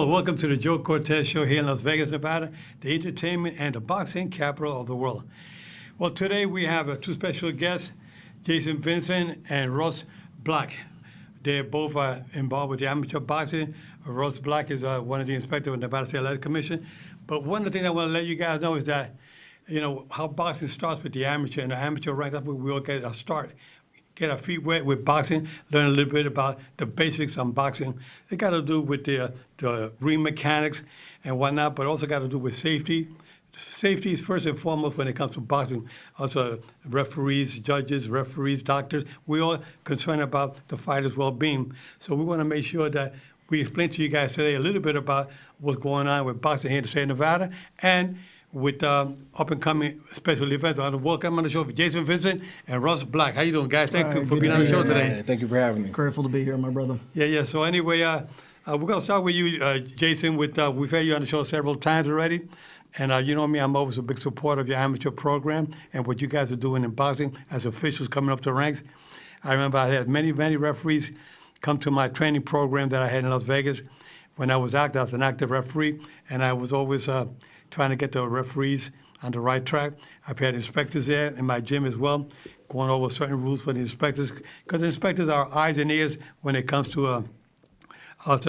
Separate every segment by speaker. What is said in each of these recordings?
Speaker 1: Well, welcome to the Joe Cortez Show here in Las Vegas, Nevada, the entertainment and the boxing capital of the world. Well, today we have two special guests, Jason Vincent and Russ Black. They're both involved with the amateur boxing. Russ Black is one of the inspectors of the Nevada State Athletic Commission. But one of the things I want to let you guys know is that, you know, how boxing starts with the amateur. And the amateur rank, that's where we all get a start. Get our feet wet with boxing, learn a little bit about the basics on boxing. It got to do with the ring mechanics and whatnot, but also got to do with safety. Safety is first and foremost when it comes to boxing. Also, referees, judges, doctors, we all concerned about the fighter's well-being. So we want to make sure that we explain to you guys today a little bit about what's going on with boxing here in the state of Nevada and with up-and-coming special events. I want to welcome on the show Jason Vincent and Russ Black. How you doing, guys? Thank you for being on the show today.
Speaker 2: Thank you for having me.
Speaker 3: Grateful to be here, my brother.
Speaker 1: Yeah. So anyway, we're going to start with you, Jason. We've had you on the show several times already. And you know me, I'm always a big supporter of your amateur program and what you guys are doing in boxing as officials coming up the ranks. I remember I had many referees come to my training program that I had in Las Vegas. When I was active, I was an active referee, and I was always trying to get the referees on the right track. I've had inspectors there in my gym as well, going over certain rules for the inspectors, because the inspectors are eyes and ears when it comes to us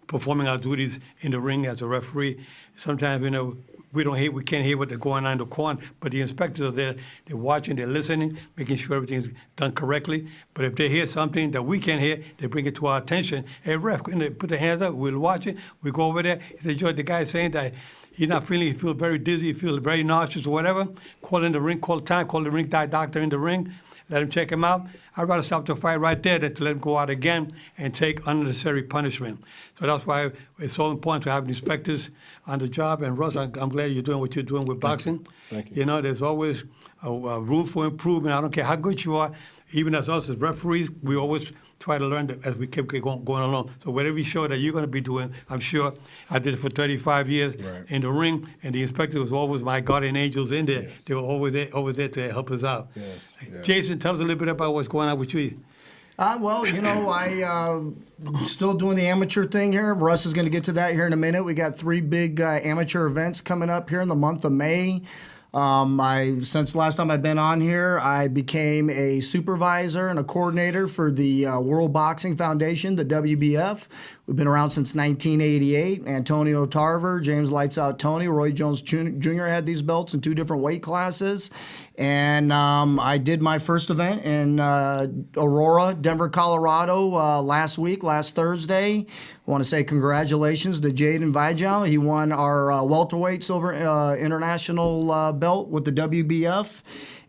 Speaker 1: performing our duties in the ring as a referee. Sometimes, you know, we can't hear what's going on in the corner, but the inspectors are there. They're watching, they're listening, making sure everything's done correctly. But if they hear something that we can't hear, they bring it to our attention. Hey, ref, they put their hands up, we'll watch it. We go over there. If they the guy saying that he's not feeling, he feels very dizzy, he feels very nauseous or whatever, call in the ring, call the ring doctor in the ring, let him check him out. I'd rather stop the fight right there than to let him go out again and take unnecessary punishment. So that's why it's so important to have inspectors on the job. And Russ, I'm glad you're doing what you're doing with boxing.
Speaker 2: Thank you.
Speaker 1: You know, there's always a room for improvement. I don't care how good you are. Even as us as referees, we always try to learn as we keep going along. So whatever show that you're going to be doing, I'm sure I did it for 35 years in the ring, and the inspector was always my guardian angels in there.
Speaker 2: Yes.
Speaker 1: They were always there to help us out.
Speaker 2: Yes.
Speaker 1: Jason, tell us a little bit about what's going on with you.
Speaker 3: Well, you know, still doing the amateur thing here. Russ is going to get to that here in a minute. We got 3 big amateur events coming up here in the month of May. Since the last time I've been on here, I became a supervisor and a coordinator for the World Boxing Foundation, the WBF. We've been around since 1988. Antonio Tarver, James Lights Out Tony, Roy Jones Jr. had these belts in 2 different weight classes. And I did my first event in Aurora, Denver, Colorado last Thursday. I want to say congratulations to Jaden Vigel. He won our welterweight silver international belt with the WBF.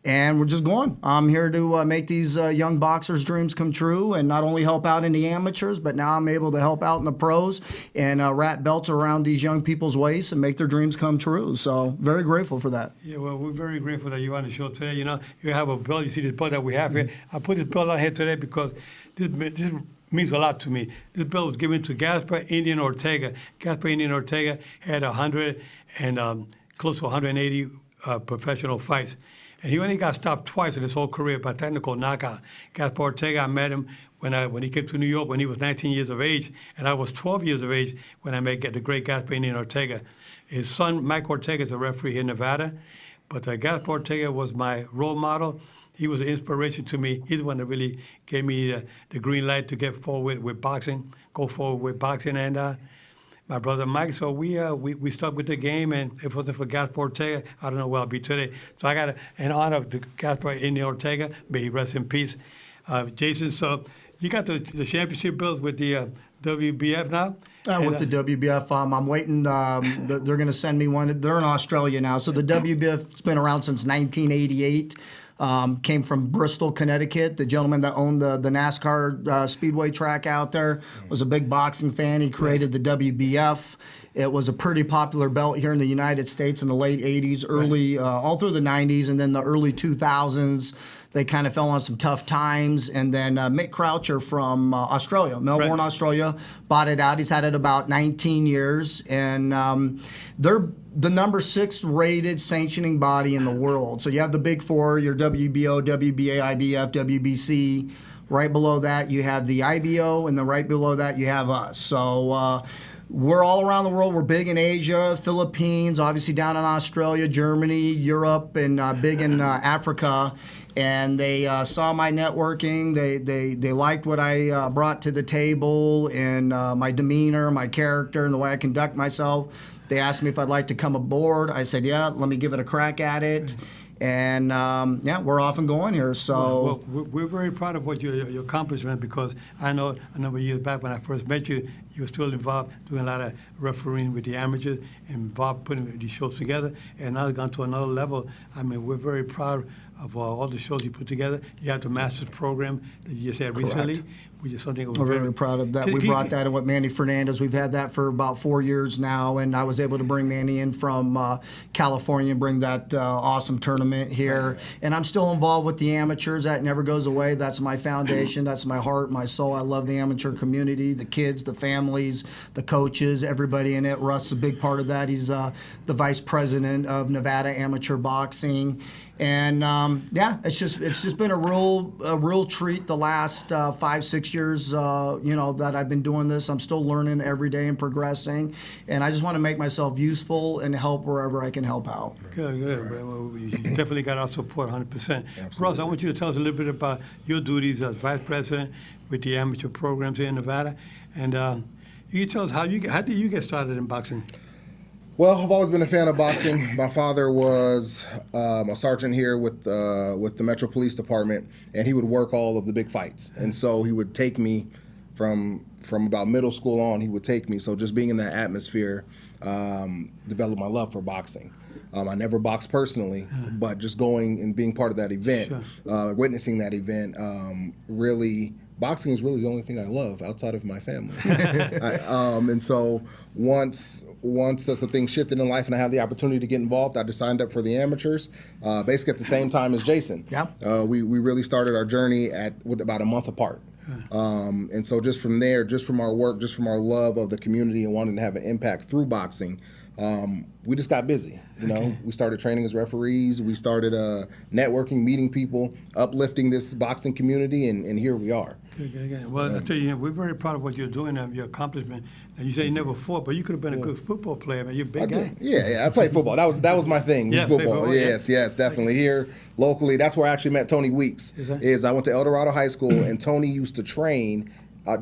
Speaker 3: And we're just going. I'm here to make these young boxers' dreams come true and not only help out in the amateurs, but now I'm able to help out in the pros and wrap belts around these young people's waists and make their dreams come true. So very grateful for that.
Speaker 1: Yeah, well, we're very grateful that you're on the show today. You know, you have a belt. You see this belt that we have here. I put this belt out here today because this means a lot to me. This belt was given to Gaspar Indian Ortega. Gaspar Indian Ortega had 100 and close to 180 professional fights. And he only got stopped twice in his whole career by technical knockout. Gaspar Ortega, I met him when he came to New York when he was 19 years of age, and I was 12 years of age when I met the great Gaspar Indian Ortega. His son, Mike Ortega, is a referee here in Nevada, but Gaspar Ortega was my role model. He was an inspiration to me. He's the one that really gave me the green light to get forward with boxing, go forward with boxing, and my brother Mike. So we stuck with the game, and if it wasn't for Gaspar Ortega, I don't know where I'll be today. So I got an honor of Gaspar Indian Ortega. May he rest in peace. Jason, so you got the championship belts with the WBF now?
Speaker 3: With the WBF, I'm waiting. They're going to send me one. They're in Australia now. So the WBF's been around since 1988. Came from Bristol, Connecticut. The gentleman that owned the NASCAR speedway track out there was a big boxing fan. He created the WBF. It was a pretty popular belt here in the United States in the late 80s, all through the 90s, and then the early 2000s. They kind of fell on some tough times, and then Mick Croucher from Australia, Melbourne, Australia, bought it out. He's had it about 19 years, and they're the number 6 rated sanctioning body in the world. So you have the big 4, your WBO, WBA, IBF, WBC. Right below that, you have the IBO, and then right below that, you have us. So we're all around the world. We're big in Asia, Philippines, obviously down in Australia, Germany, Europe, and big in Africa. And they saw my networking. They liked what I brought to the table and my demeanor, my character, and the way I conduct myself. They asked me if I'd like to come aboard. I said, yeah, let me give it a crack at it. And yeah, we're off and going here. So
Speaker 1: well, we're very proud of what your accomplishment, because I know a number of years back when I first met you, you were still involved doing a lot of refereeing with the amateurs, involved putting these shows together, and now it's gone to another level. I mean, we're very proud of all the shows you put together. You have the Masters program that you just had recently, which is something
Speaker 3: we're very proud of that. We brought that in with Manny Fernandez. We've had that for about 4 years now, and I was able to bring Manny in from California and bring that awesome tournament here. And I'm still involved with the amateurs. That never goes away. That's my foundation. That's my heart, my soul. I love the amateur community, the kids, the families, the coaches, everybody in it. Russ is a big part of that. He's the vice president of Nevada Amateur Boxing. And yeah, it's just been a real treat the last 5-6 years. That I've been doing this. I'm still learning every day and progressing, and I just want to make myself useful and help wherever I can help out.
Speaker 1: Good. Well, you definitely got our support, 100%. Russ, I want you to tell us a little bit about your duties as vice president with the amateur programs here in Nevada, and you can tell us how did you get started in boxing?
Speaker 2: Well, I've always been a fan of boxing. My father was a sergeant here with the Metro Police Department, and he would work all of the big fights. And so he would take me from about middle school on. He would take me. So just being in that atmosphere developed my love for boxing. I never boxed personally, but just going and being part of that event, witnessing that event, really. Boxing is really the only thing I love outside of my family. And so once some things shifted in life and I had the opportunity to get involved, I just signed up for the amateurs, basically at the same time as Jason. We really started our journey with about a month apart. And so just from there, just from our work, just from our love of the community and wanting to have an impact through boxing, we just got busy. We started training as referees. We started networking, meeting people, uplifting this boxing community, and here we are.
Speaker 1: Good. Well, I tell you, we're very proud of what you're doing, your accomplishment. Now, you say you never fought, but you could have been a good football player, man. You're a big guy.
Speaker 2: Yeah, I played football. That was my thing. Was football. Yes, definitely. Here locally, that's where I actually met Tony Weeks. I went to El Dorado High School, and Tony used to train.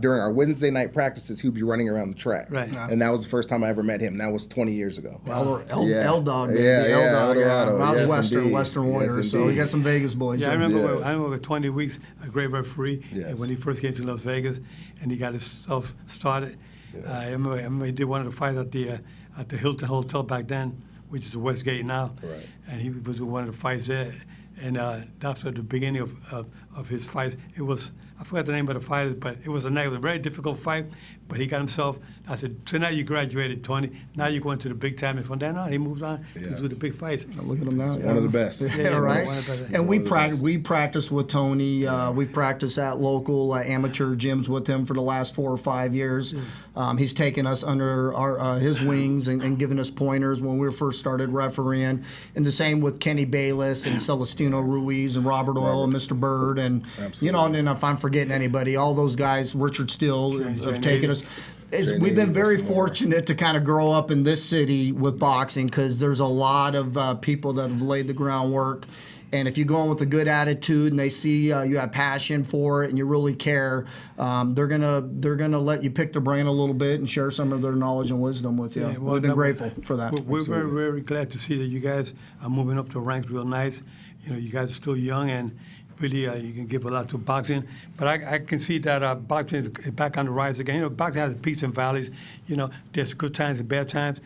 Speaker 2: During our Wednesday night practices, he would be running around the track. Right. And that was the first time I ever met him. That was 20 years ago.
Speaker 3: L-Dog, baby.
Speaker 2: L-Dog.
Speaker 3: I was Western Warrior, so we got some Vegas boys.
Speaker 1: Yeah, I remember 20 Weeks, a great referee, when he first came to Las Vegas, and he got himself started. I remember he did one of the fights at the Hilton Hotel back then, which is the Westgate now. Right. And he was one of the fights there. And after the beginning of his fight, it was, I forgot the name of the fighters, but it was a very difficult fight. But he got himself, I said, so now you graduated, Tony. Now you're going to the big time. And from then on, he moved on to do the big fights.
Speaker 3: Look at him now.
Speaker 2: One of the best.
Speaker 3: Right. And we practice with Tony. We practice at local amateur gyms with him for the last 4 or 5 years. He's taken us under his wings and given us pointers when we first started refereeing. And the same with Kenny Bayless and Celestino Ruiz and Robert Oil and Mr. Bird. And, and if I'm forgetting anybody, all those guys, Richard Steele, have taken us. We've been very fortunate to kind of grow up in this city with boxing, because there's a lot of people that have laid the groundwork. And if you go in with a good attitude and they see you have passion for it and you really care, they're gonna let you pick their brain a little bit and share some of their knowledge and wisdom with you. We've been grateful for that.
Speaker 1: We're very, very glad to see that you guys are moving up the ranks real nice. You guys are still young, and really you can give a lot to boxing. But I can see that boxing is back on the rise again. Boxing has peaks and valleys. There's good times and bad times.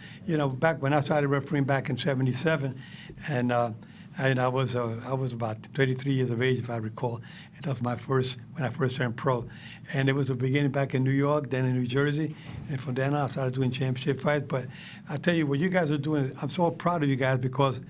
Speaker 1: Back when I started refereeing back in '77, and I was about 33 years of age, if I recall. And that was when I first turned pro. And it was the beginning back in New York, then in New Jersey. And from then on, I started doing championship fights. But I tell you, what you guys are doing, I'm so proud of you guys, because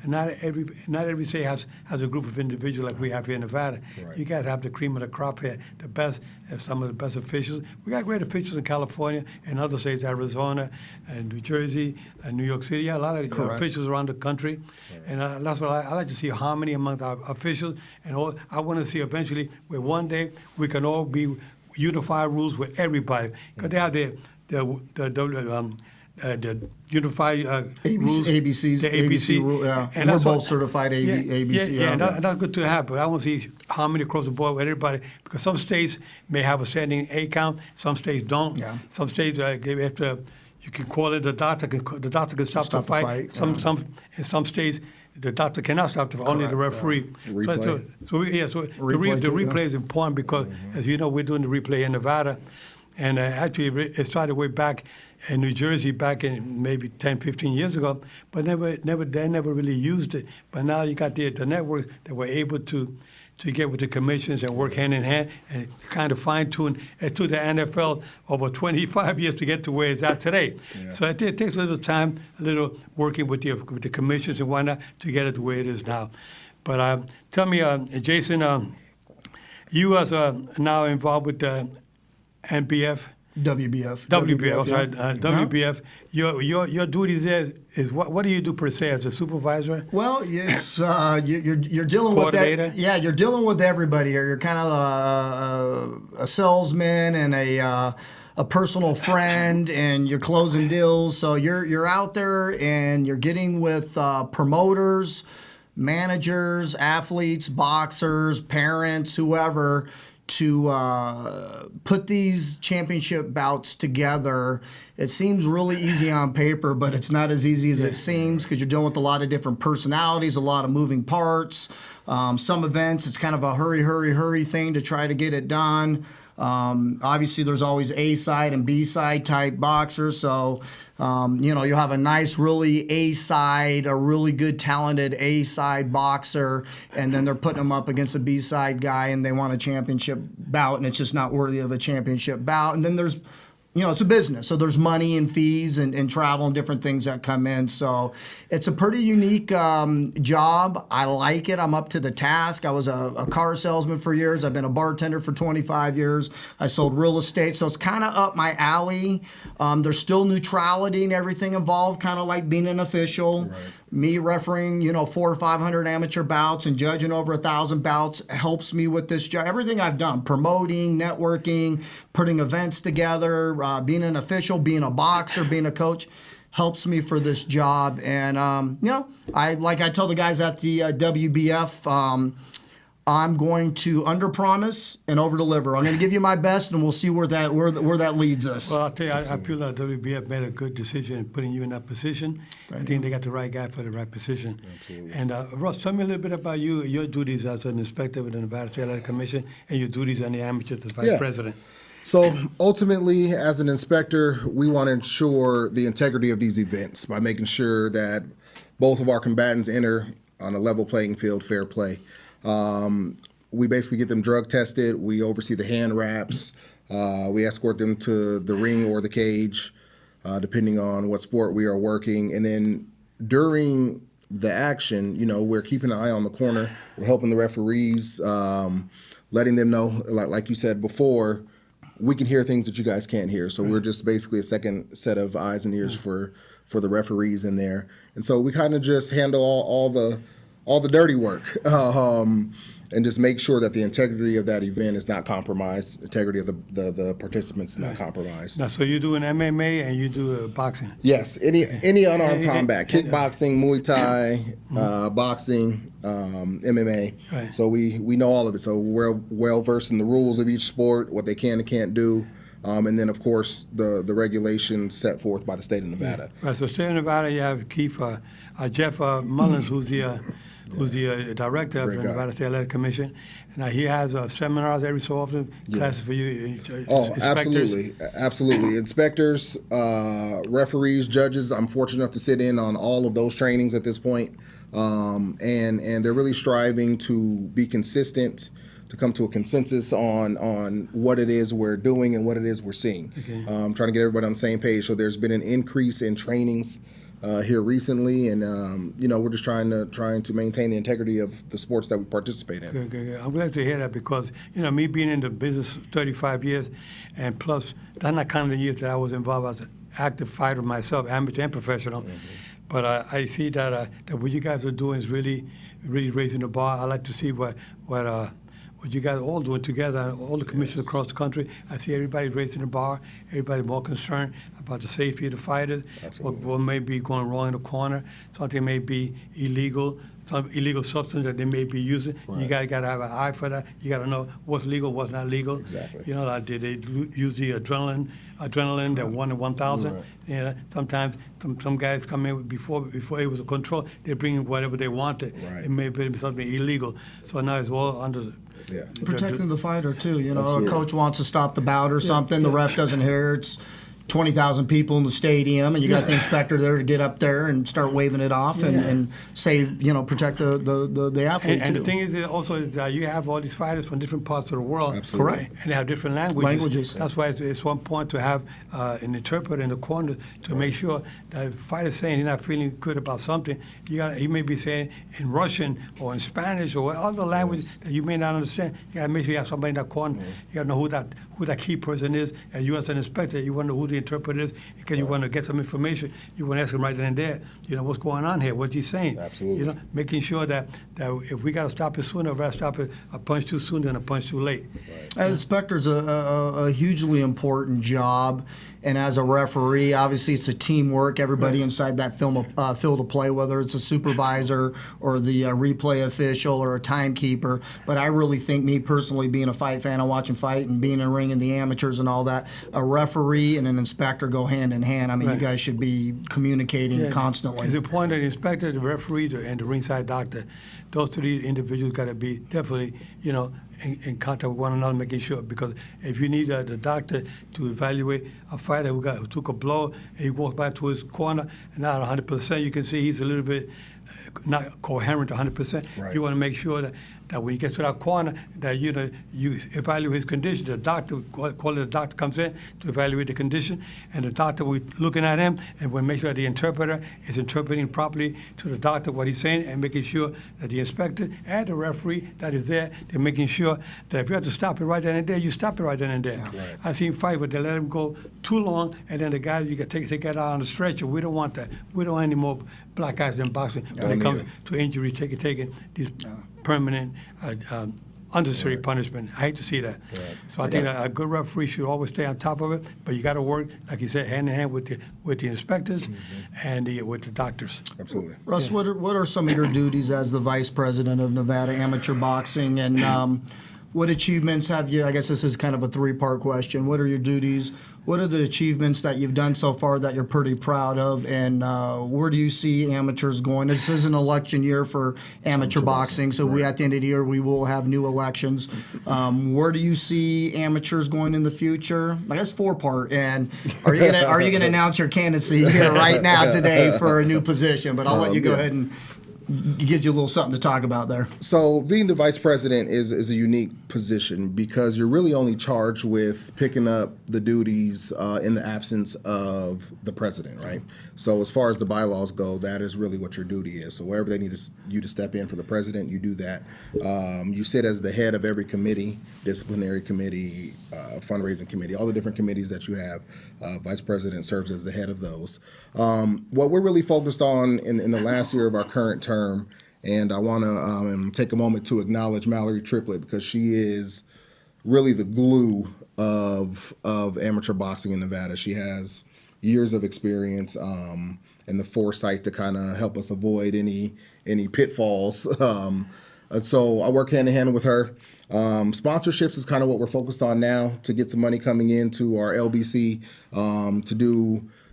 Speaker 1: not every state has a group of individuals like we have here in Nevada. Right. You guys have the cream of the crop here, the best, some of the best officials. We got great officials in California and other states, Arizona and New Jersey and New York City. A lot of officials around the country. Right. And that's what I like to see, harmony among our officials. And I want to see eventually where one day we can all be unified rules with everybody, because they have the unified rules,
Speaker 3: ABCs,
Speaker 1: the ABC
Speaker 3: rule, yeah.
Speaker 1: and
Speaker 3: We're
Speaker 1: that's
Speaker 3: both
Speaker 1: what-
Speaker 3: certified ABC.
Speaker 1: Yeah,
Speaker 3: Yeah.
Speaker 1: that's good to have. But I want to see how many across the board with everybody, because some states may have a standing A count, some states don't.
Speaker 3: Yeah.
Speaker 1: Some states they have to. You can call it the doctor can stop the fight. In some states the doctor cannot stop the fight, only the
Speaker 3: Correct,
Speaker 1: referee.
Speaker 2: Replay.
Speaker 1: So the
Speaker 3: Replay too, yeah.
Speaker 1: replay is important because, as you know, we're doing the replay in Nevada, and actually it started way back in New Jersey back in maybe 10, 15 years ago, but they never really used it. But now you got the networks that were able to get with the commissions and work hand in hand and kind of fine tune. It took the NFL over 25 years to get to where it's at today.
Speaker 2: Yeah.
Speaker 1: So it takes a little time, a little working with the commissions and whatnot to get it to where it is now. But tell me, Jason, you as now involved with the NBF.
Speaker 3: WBF.
Speaker 1: WBF, I'm sorry,
Speaker 3: yeah.
Speaker 1: WBF. Your duties there is what do you do per se as a supervisor?
Speaker 3: Well, it's you're dealing with
Speaker 1: Coordinator?
Speaker 3: that. Yeah, you're dealing with everybody here. You're kind of a salesman and a personal friend, and you're closing deals. So you're out there and you're getting with promoters, managers, athletes, boxers, parents, whoever, to put these championship bouts together. It seems really easy on paper, but it's not as easy as it seems, because you're dealing with a lot of different personalities, a lot of moving parts. Some events, it's kind of a hurry thing to try to get it done. Obviously, there's always A side and B side type boxers. So, you'll have a nice, really A side, a really good, talented A side boxer, and then they're putting them up against a B side guy, and they want a championship bout, and it's just not worthy of a championship bout. And then there's, it's a business, so there's money and fees and travel and different things that come in. So it's a pretty unique job. I like it. I'm up to the task. I was a car salesman for years. I've been a bartender for 25 years. I sold real estate, so it's kind of up my alley. There's still neutrality and everything involved, kind of like being an official. Right. Me refereeing, 400 or 500 amateur bouts and judging over 1,000 bouts helps me with this job. Everything I've done, promoting, networking, putting events together, being an official, being a boxer, being a coach, helps me for this job. And, I tell the guys at the WBF, I'm going to underpromise and overdeliver. I'm going to give you my best, and we'll see where that leads us.
Speaker 1: Well, I'll tell you, I feel like WBF made a good decision in putting you in that position. I think they got the right guy for the right position.
Speaker 2: Absolutely.
Speaker 1: And Russ, tell me a little bit about your duties as an inspector with the Nevada State Athletic Commission and your duties on the amateur to vice president.
Speaker 2: So ultimately, as an inspector, we want to ensure the integrity of these events by making sure that both of our combatants enter on a level playing field, fair play. We basically get them drug tested. We oversee the hand wraps. We escort them to the ring or the cage, depending on what sport we are working. And then during the action, we're keeping an eye on the corner. We're helping the referees, letting them know, like you said before, we can hear things that you guys can't hear. So we're just basically a second set of eyes and ears for the referees in there. And so we kind of just handle all the dirty work, and just make sure that the integrity of that event is not compromised, integrity of the participants is not compromised.
Speaker 1: Now, so you do an MMA and you do boxing?
Speaker 2: Yes, any unarmed combat, kickboxing, Muay Thai, boxing, MMA.
Speaker 1: Right.
Speaker 2: So we know all of it. So we're well versed in the rules of each sport, what they can and can't do. And then, of course, the regulations set forth by the state of Nevada.
Speaker 1: Right. So, state of Nevada, you have Jeff Mullins, who's the director of the Nevada State Athletic Commission. Now, he has seminars every so often, classes for you.
Speaker 2: Inspectors. Absolutely. Inspectors, referees, judges. I'm fortunate enough to sit in on all of those trainings at this point, and they're really striving to be consistent, to come to a consensus on what it is we're doing and what it is we're seeing. Okay. Trying to get everybody on the same page. So there's been an increase in trainings here recently, and we're just trying to maintain the integrity of the sports that we participate in.
Speaker 1: Good. I'm glad to hear that, because me being in the business 35 years, and plus that's not kind of the years that I was involved as an active fighter myself, amateur and professional. Mm-hmm. But I see that what you guys are doing is really raising the bar. I like to see what what you guys are all doing together, all the commissioners across the country. I see everybody raising the bar, everybody more concerned about the safety of the fighters, what may be going wrong in the corner, something may be illegal, some illegal substance that they may be using.
Speaker 2: Right.
Speaker 1: You got to have an eye for that. You got to know what's legal, what's not legal.
Speaker 2: Exactly.
Speaker 1: You know, did they use the adrenaline that 1 in 1,000?
Speaker 2: Right.
Speaker 1: Yeah, sometimes some guys come in before it was a control. They bring in whatever they wanted.
Speaker 2: Right.
Speaker 1: It may be something illegal. So now it's all under.
Speaker 2: Yeah.
Speaker 3: Protecting the fighter too. You know,
Speaker 2: Absolutely.
Speaker 3: a coach wants to stop the bout or something. The ref doesn't hear. It's 20,000 people in the stadium, and you got the inspector there to get up there and start waving it off and save, protect the athlete
Speaker 1: And
Speaker 3: too.
Speaker 1: the thing is also is that you have all these fighters from different parts of the world.
Speaker 2: Absolutely.
Speaker 3: Correct.
Speaker 1: And they have different languages. That's why it's so important to have an interpreter in the corner to make sure that if a fighter's saying he's not feeling good about something, he may be saying in Russian or in Spanish or other language that you may not understand. You got to make sure you have somebody in that corner. You got to know who that key person is. And you as an inspector, you want to know who the interpreter is because you want to get some information. You want to ask him right then and there, what's going on here? What's he saying?
Speaker 2: Absolutely.
Speaker 1: Making sure that if we got to stop it sooner, we'll stop it a punch too soon than a punch too late.
Speaker 3: As inspector's a hugely important job, and as a referee, obviously it's a teamwork. Everybody inside that field of play, whether it's a supervisor or the replay official or a timekeeper. But I really think, me personally, being a fight fan, I watching fight and being in the ring and the amateurs and all that, a referee and an inspector go hand in hand. I mean, you guys should be communicating constantly.
Speaker 1: It's important that the inspector, the referee, and the ringside doctor, those three individuals got to be definitely, in contact with one another, making sure, because if you need the doctor to evaluate a fighter who took a blow and he walks back to his corner and not 100%, you can see he's a little bit not coherent 100%.
Speaker 2: Right.
Speaker 1: You want to make sure that when he gets to that corner, that you evaluate his condition. The doctor, quality the doctor comes in to evaluate the condition, and the doctor will looking at him and will make sure that the interpreter is interpreting properly to the doctor what he's saying, and making sure that the inspector and the referee that is there, they're making sure that if you have to stop it right then and there, you stop it right then and there.
Speaker 2: Right.
Speaker 1: I've seen fight where they let him go too long, and then the guy, you can take that out on the stretcher. We don't want that. We don't want any more black guys in boxing when it comes to injury, taking these permanent, unnecessary punishment. I hate to see that.
Speaker 2: Right.
Speaker 1: So I think a good referee should always stay on top of it, but you got to work, like you said, hand in hand with the inspectors and with the doctors.
Speaker 2: Absolutely.
Speaker 3: Russ, what are some of your duties as the vice president of Nevada Amateur Boxing, and what achievements have you? I guess this is kind of a three-part question. What are your duties? What are the achievements that you've done so far that you're pretty proud of? And where do you see amateurs going? This is an election year for amateur boxing, so we at the end of the year we will have new elections. Where do you see amateurs going in the future? I guess four-part. And are you gonna announce your candidacy here right now today for a new position? But I'll let you go ahead and gives you a little something to talk about there.
Speaker 2: So being the vice president is a unique position because you're really only charged with picking up the duties in the absence of the president, right? So as far as the bylaws go, that is really what your duty is. So wherever they need you to step in for the president, you do that. You sit as the head of every committee, disciplinary committee, fundraising committee, all the different committees that you have. Vice president serves as the head of those. What we're really focused on in the last year of our current term, and I want to take a moment to acknowledge Mallory Triplett because she is really the glue of amateur boxing in Nevada. She has years of experience and the foresight to kind of help us avoid any pitfalls. So I work hand in hand with her. Sponsorships is kind of what we're focused on now to get some money coming into our LBC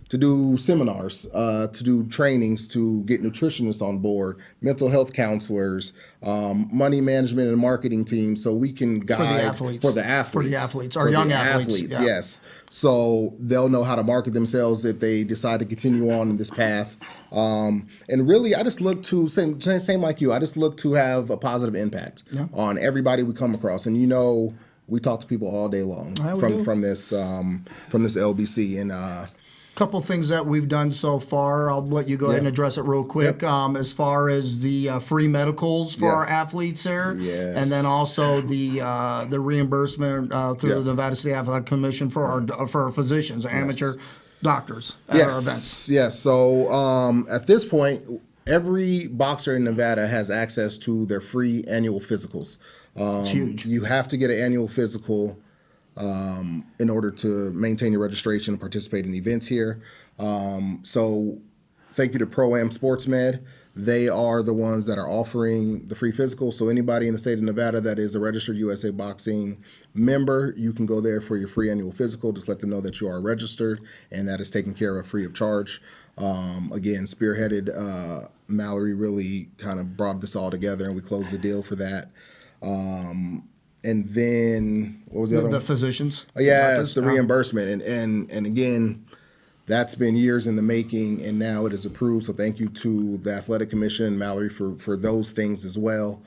Speaker 2: to do seminars, to do trainings, to get nutritionists on board, mental health counselors, money management and marketing teams, so we can guide
Speaker 3: For the athletes, our young athletes. Yeah.
Speaker 2: Yes. So they'll know how to market themselves if they decide to continue on in this path. And really, I just look to, same like you, I just look to have a positive impact on everybody we come across. And we talk to people all day long from this LBC. And
Speaker 3: couple things that we've done so far. I'll let you go ahead and address it real quick. As far as the free medicals for our athletes there, and then also the reimbursement through the Nevada State Athletic Commission for our physicians, amateur doctors at our events.
Speaker 2: Yes. So at this point, every boxer in Nevada has access to their free annual physicals.
Speaker 3: It's huge.
Speaker 2: You have to get an annual physical in order to maintain your registration and participate in events here. So thank you to Pro-Am Sports Med. They are the ones that are offering the free physical. So anybody in the state of Nevada that is a registered USA Boxing member, you can go there for your free annual physical. Just let them know that you are registered and that is taken care of free of charge. Again, spearheaded, Mallory really kind of brought this all together, and we closed the deal for that. And then what was the other one?
Speaker 3: The physicians.
Speaker 2: Yeah, it's the reimbursement. And again, that's been years in the making, and now it is approved. So thank you to the Athletic Commission and Mallory for those things as well.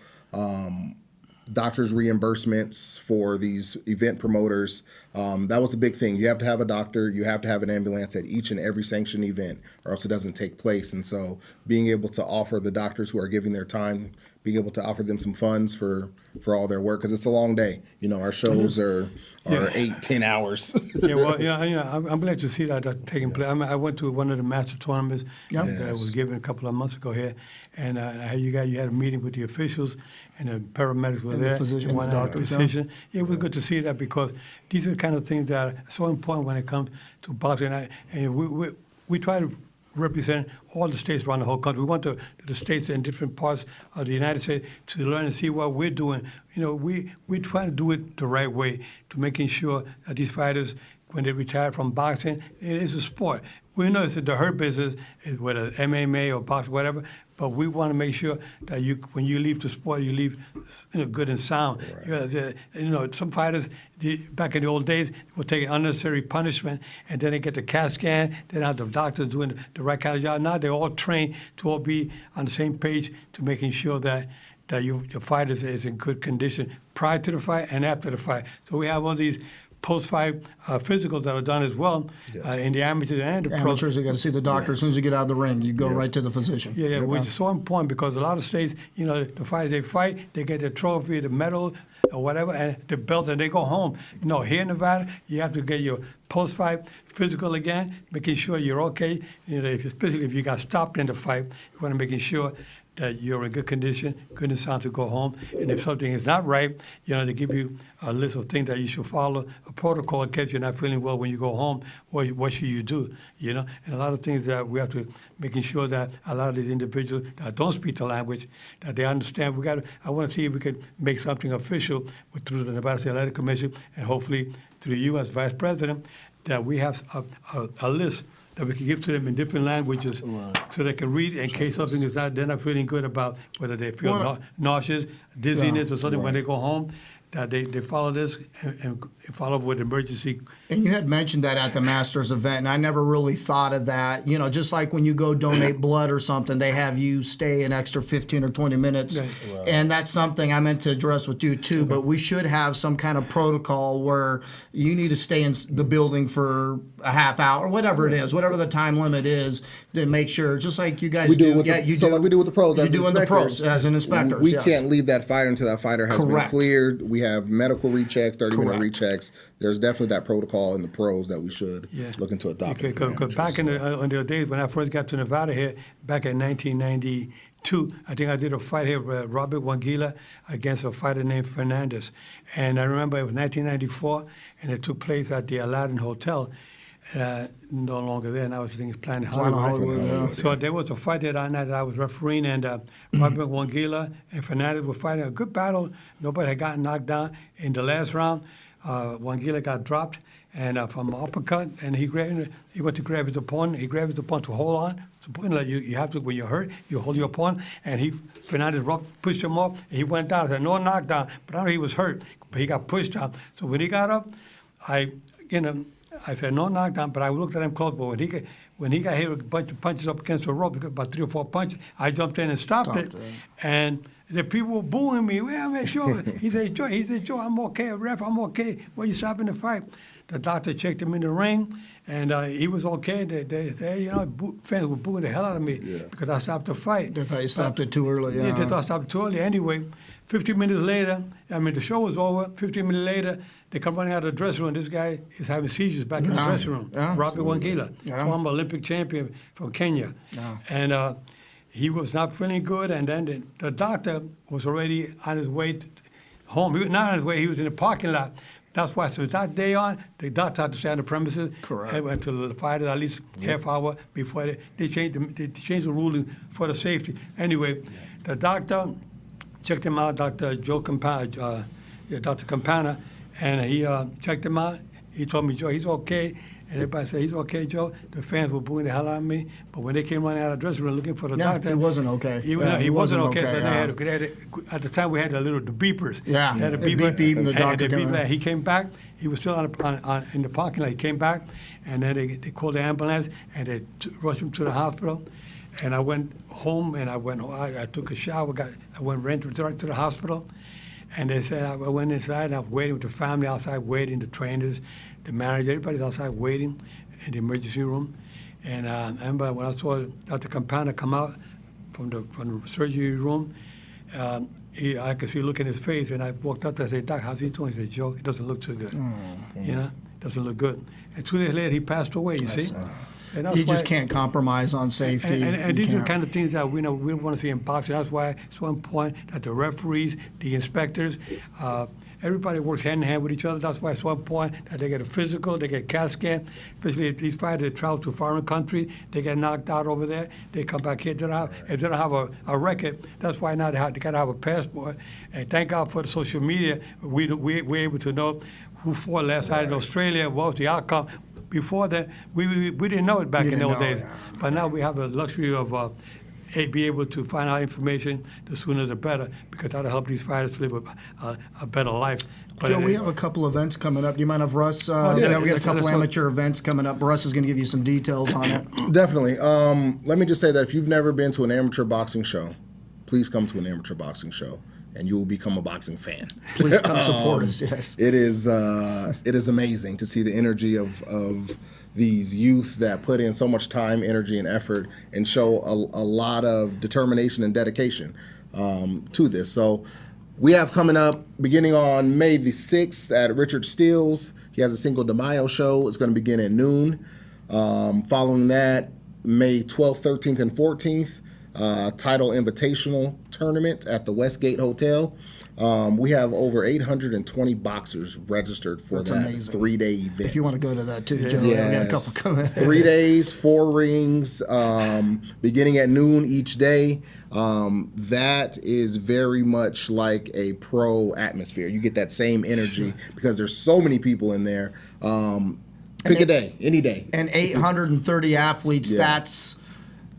Speaker 2: Doctors' reimbursements for these event promoters, that was a big thing. You have to have a doctor, you have to have an ambulance at each and every sanctioned event, or else it doesn't take place. And so being able to offer the doctors who are giving their time, being able to offer them some funds for all their work, because it's a long day. You know, our shows are 8-10 hours.
Speaker 1: Yeah, well, I'm glad to see that taking place. I mean, I went to one of the master tournaments that was given a couple of months ago here, and you had a meeting with the officials, and the paramedics were there.
Speaker 3: The physician,
Speaker 1: and
Speaker 3: the doctors,
Speaker 1: physician. It was good to see that, because these are the kind of things that are so important when it comes to boxing. And we try to represent all the states around the whole country. We want the states in different parts of the United States to learn and see what we're doing. You know, we try to do it the right way, to making sure that these fighters, when they retire from boxing, it is a sport. We know it's the hurt business, whether MMA or boxing, whatever, but we want to make sure that when you leave the sport, you leave good and sound. Right. Some fighters, back in the old days, would take unnecessary punishment, and then they get the CAT scan, then have the doctors doing the right kind of job. Now they're all trained to all be on the same page, to making sure that your fighter is in good condition prior to the fight and after the fight. So we have all these post-fight physicals that are done as well in the amateurs and the pros.
Speaker 3: Amateurs, you got to see the doctor as soon as you get out of the ring. You go right to the physician.
Speaker 1: Yeah, which is so important, because a lot of states, the fighters they fight, they get their trophy, the medal, or whatever, and the belt, and they go home. No, here in Nevada, you have to get your post-fight physical again, making sure you're okay. Especially if you got stopped in the fight, you want to making sure that you're in good condition, good and sound to go home. And if something is not right, they give you a list of things that you should follow, a protocol in case you're not feeling well when you go home. What should you do? And a lot of things that we have to making sure that a lot of these individuals that don't speak the language, that they understand. I want to see if we can make something official through the Nevada State Athletic Commission, and hopefully through you as Vice President, that we have a list that we can give to them in different languages, so they can read in case something is they're not feeling good about, whether they feel nauseous, dizziness, or something when they go home, that they follow this and follow with emergency.
Speaker 3: And you had mentioned that at the Masters event, and I never really thought of that. Just like when you go donate blood or something, they have you stay an extra 15 or 20 minutes. Right. And that's something I meant to address with you too, but we should have some kind of protocol where you need to stay in the building for a half hour, whatever it is, whatever the time limit is, to make sure, just like you guys do.
Speaker 2: Like we do with the pros.
Speaker 3: You do in the pros as an inspector.
Speaker 2: We can't leave that fighter until that fighter has been cleared. We have medical rechecks, 30-minute rechecks. There's definitely that protocol in the pros that we should look into adopting.
Speaker 1: Because back in the days when I first got to Nevada here, back in 1992, I think I did a fight here with Robert Wangila against a fighter named Fernandez. And I remember it was 1994, and it took place at the Aladdin Hotel. No longer there, now I think it's Planet Hollywood. So there was a fight that night that I was refereeing, and Robert Wangila and Fernandez were fighting a good battle. Nobody had gotten knocked down. In the last round, Wangila got dropped and from an uppercut, and he went to grab his opponent. He grabbed his opponent to hold on. Like you have to, when you're hurt, you hold your opponent, and Fernandez pushed him up, and he went down. I said, no knockdown, but I know he was hurt, but he got pushed out. So when he got up, I said, no knockdown, but I looked at him close. But when he got hit with a bunch of punches up against the rope, about 3 or 4 punches, I jumped in and stopped it. And the people were booing me. Well, man, Joe. He said, Joe, I'm okay. Ref, I'm okay. Why you stopping the fight? The doctor checked him in the ring, and he was okay. They fans were booing the hell out of me because I stopped the fight.
Speaker 3: They thought you stopped it too early.
Speaker 1: Yeah, they thought I stopped it too early. Anyway, 15 minutes later, the show was over. 15 minutes later, they come running out of the dressing room. This guy is having seizures back in the dressing room. Robert Wangila, former Olympic champion from Kenya. And he was not feeling good, and then the doctor was already on his way home. He was not on his way, he was in the parking lot. That's why, so that day on, the doctor had to stay on the premises.
Speaker 3: Correct.
Speaker 1: And went to the fire at least half hour before they changed the ruling for the safety. Anyway, the doctor checked him out, Dr. Dr. Campana, and he checked him out. He told me, Joe, he's okay. And everybody said, he's okay, Joe. The fans were booing the hell out of me. But when they came running out of the dressing room looking for the doctor.
Speaker 3: He wasn't okay.
Speaker 1: He wasn't okay. So they had at the time, we had the beepers.
Speaker 3: Yeah,
Speaker 1: They had a
Speaker 3: beep,
Speaker 1: beeper.
Speaker 3: beep, and the doctor
Speaker 1: beep,
Speaker 3: came in.
Speaker 1: he came back. He was still in the parking lot. He came back, and then they called the ambulance, and they rushed him to the hospital. And I went home, and I took a shower. I went right to the hospital. And they said, I went inside, and I was waiting with the family outside, waiting, the trainers, the manager, everybody's outside waiting in the emergency room. And I remember when I saw Dr. Campana come out from the surgery room, I could see a look in his face, and I walked up there and said, Doc, how's he doing? He said, Joe, he doesn't look too good. Doesn't look good. And 2 days later, he passed away, you see? And that's
Speaker 3: You just
Speaker 1: why-
Speaker 3: can't compromise on safety.
Speaker 1: And
Speaker 3: You
Speaker 1: these are the
Speaker 3: can't.
Speaker 1: kind of things that we want to see in boxing. That's why it's so important that the referees, the inspectors, everybody works hand in hand with each other. That's why it's so important that they get a physical, they get CAT scan, especially if these fighters travel to a foreign country, they get knocked out over there, they come back here. If they don't have a record, that's why now they got to have a passport. And thank God for the social media, we're able to know who fought last night in Australia, what was the outcome. Before that, we didn't know it back in those days. But now we have the luxury of be able to find out information, the sooner the better, because that'll help these fighters live a better life. But
Speaker 3: Joe, we have a couple events coming up. Do you mind if Russ?
Speaker 1: yeah,
Speaker 3: We got a
Speaker 1: let's
Speaker 3: couple
Speaker 1: go.
Speaker 3: amateur events coming up. Russ is going to give you some details on it.
Speaker 2: Definitely. Let me just say that if you've never been to an amateur boxing show, please come to an amateur boxing show, and you will become a boxing fan.
Speaker 3: Please come support us. Yes.
Speaker 2: It is amazing to see the energy of these youth that put in so much time, energy, and effort, and show a lot of determination and dedication to this. So we have coming up beginning on May the 6th at Richard Steele's. He has a Cinco de Mayo show. It's going to begin at noon. Following that, May 12th, 13th, and 14th, title invitational tournament at the Westgate Hotel. We have over 820 boxers registered for
Speaker 3: That's
Speaker 2: that
Speaker 3: amazing.
Speaker 2: 3-day event.
Speaker 3: If you want to go to that too, Joe, we got a couple coming.
Speaker 2: 3 days, 4 rings, beginning at noon each day. That is very much like a pro atmosphere. You get that same energy because there's so many people in there. Pick a day, any day.
Speaker 3: And 830 athletes,
Speaker 2: Yeah.
Speaker 3: that's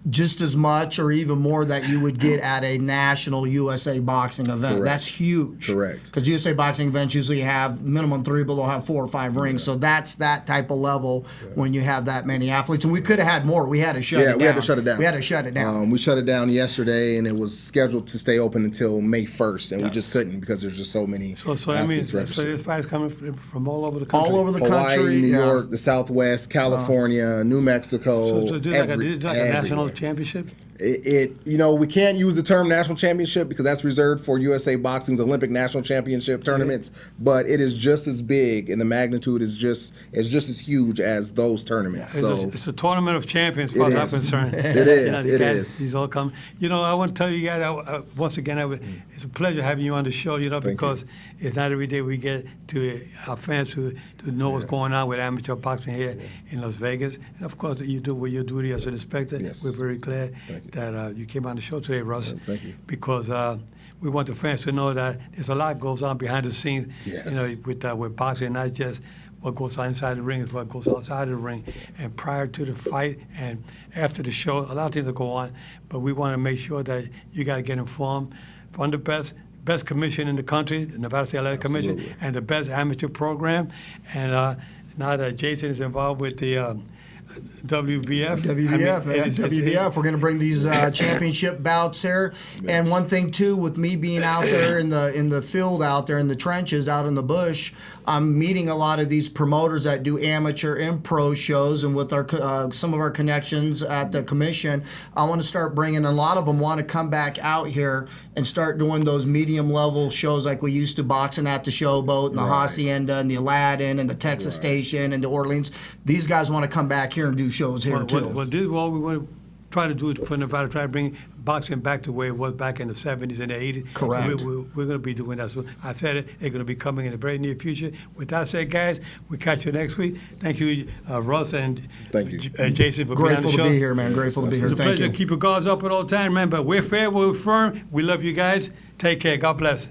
Speaker 3: just as much or even more that you would get at a national USA boxing event.
Speaker 2: Correct.
Speaker 3: That's huge.
Speaker 2: Correct.
Speaker 3: Because USA boxing events usually have minimum 3, but they'll have 4 or 5 rings. So that's that type of level when you have that many athletes. And we could have had more. We had to shut it down.
Speaker 2: We had to shut it down.
Speaker 3: We had to shut it down.
Speaker 2: We shut it down yesterday, and it was scheduled to stay open until May 1st, and we just couldn't because there's just so many
Speaker 1: So I mean,
Speaker 2: athletes
Speaker 1: so
Speaker 2: registered.
Speaker 1: this fight's coming from all over the country.
Speaker 3: All over the
Speaker 2: Hawaii,
Speaker 3: country.
Speaker 2: New
Speaker 3: yeah.
Speaker 2: York, the Southwest, California, New Mexico,
Speaker 1: So this is like a national
Speaker 2: everywhere.
Speaker 1: championship?
Speaker 2: We can't use the term national championship because that's reserved for USA Boxing's Olympic national championship tournaments, but it is just as big and the magnitude is just as huge as those tournaments.
Speaker 1: It's a tournament of champions, as far as I'm
Speaker 2: is.
Speaker 1: concerned.
Speaker 2: It is.
Speaker 1: The
Speaker 2: It
Speaker 1: guys,
Speaker 2: is.
Speaker 1: These all come. I want to tell you guys, once again, it's a pleasure having you on the show, because it's not every day we get to our fans to know what's going on with amateur boxing here in Las Vegas. And, of course, you do your duty as an inspector.
Speaker 2: Yes.
Speaker 1: We're very glad that you came on the show today, Russ.
Speaker 2: Thank you.
Speaker 1: Because we want the fans to know that there's a lot goes on behind the scenes,
Speaker 2: Yes.
Speaker 1: with boxing, not just what goes on inside the ring, is what goes outside the ring. And prior to the fight and after the show, a lot of things will go on, but we want to make sure that you got to get informed from the best commission in the country, the Nevada State Athletic Commission,
Speaker 2: Absolutely.
Speaker 1: and the best amateur program. And now that Jason is involved with the WBF.
Speaker 3: WBF. We're going to bring these championship bouts here. And one thing too, with me being out there in the field, out there in the trenches, out in the bush, I'm meeting a lot of these promoters that do amateur and pro shows, and with our some of our connections at the commission, I want to start bringing. A lot of them want to come back out here and start doing those medium level shows like we used to, boxing at the Showboat and the Hacienda and the Aladdin and the Texas Station and the Orleans. These guys want to come back here and do shows here too.
Speaker 1: Well, this is what we want. try to do it for Nevada, try to bring boxing back to where it was back in the 70s and the 80s.
Speaker 3: Correct.
Speaker 1: So we're going to be doing that. So I said it's going to be coming in the very near future. With that said, guys, we'll catch you next week. Thank you, Russ and
Speaker 2: Thank you.
Speaker 1: Jason, for being on
Speaker 3: Grateful
Speaker 1: the show.
Speaker 3: to be here, man. Grateful to be here.
Speaker 1: It's a
Speaker 3: Thank
Speaker 1: pleasure.
Speaker 3: you.
Speaker 1: Keep your guards up at all time. Remember, we're fair, we're firm. We love you guys. Take care. God bless.